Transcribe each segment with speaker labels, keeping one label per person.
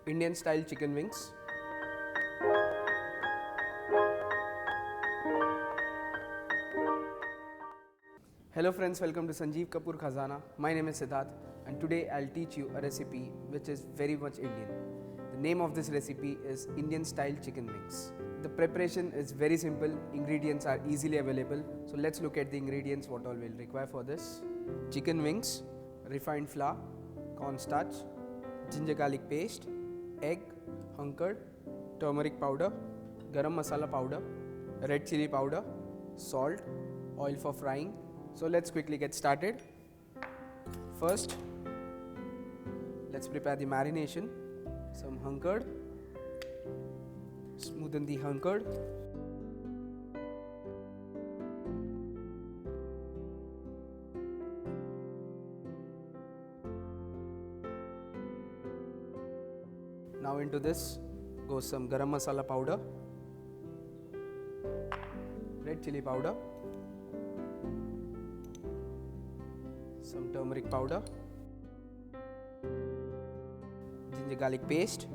Speaker 1: Indian style chicken wings. Hello friends, welcome to Sanjeev Kapoor Khazana. My name is Siddharth and today I'll teach you a recipe which is very much Indian. The name of this recipe is Indian style chicken wings. The preparation is very simple, ingredients are easily available. So let's look at the ingredients what all we'll require for this. Chicken wings, refined flour, cornstarch, ginger garlic paste, egg, hunkered, turmeric powder, garam masala powder, red chilli powder, salt, oil for frying. So let's quickly get started. First, let's prepare the marination. Some hunkered, smoothen the hunkered. Now into this goes some garam masala powder, red chilli powder, some turmeric powder, ginger garlic paste,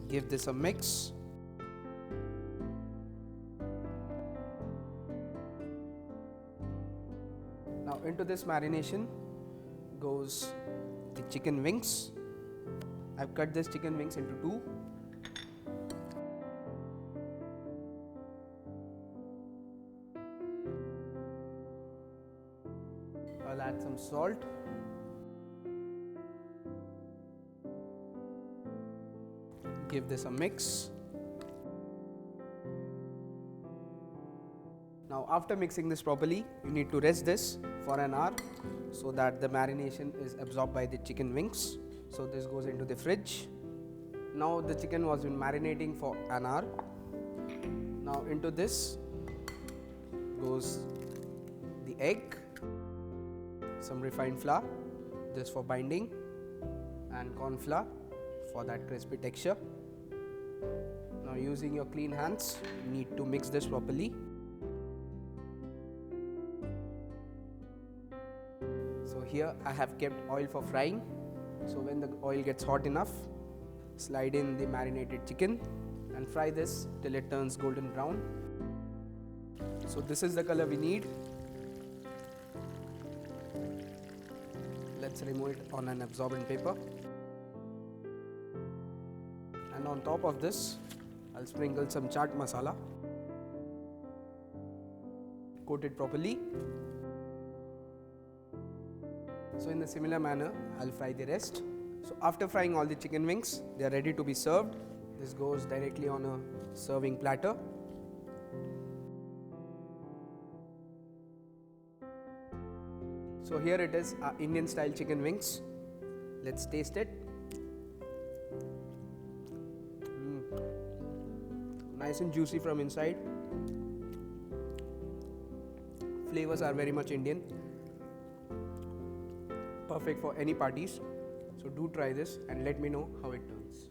Speaker 1: give this a mix. Now into this marination goes the chicken wings. I've cut this chicken wings into two. I'll add some salt. Give this a mix. Now after mixing this properly, you need to rest this for an hour so that the marination is absorbed by the chicken wings. So this goes into the fridge. Now the chicken was been marinating for an hour. Now into this goes the egg, some refined flour, this for binding, and cornflour for that crispy texture. Now using your clean hands, you need to mix this properly. So here I have kept oil for frying. So when the oil gets hot enough, slide in the marinated chicken and fry this till it turns golden brown. So this is the color we need. Let's remove it on an absorbent paper. And on top of this, I'll sprinkle some chaat masala. Coat it properly. So in the similar manner, I'll fry the rest. So after frying all the chicken wings, they are ready to be served. This goes directly on a serving platter. So here it is, our Indian style chicken wings. Let's taste it. Nice and juicy from inside. Flavors are very much Indian. Perfect for any parties. So do try this and let me know how it turns.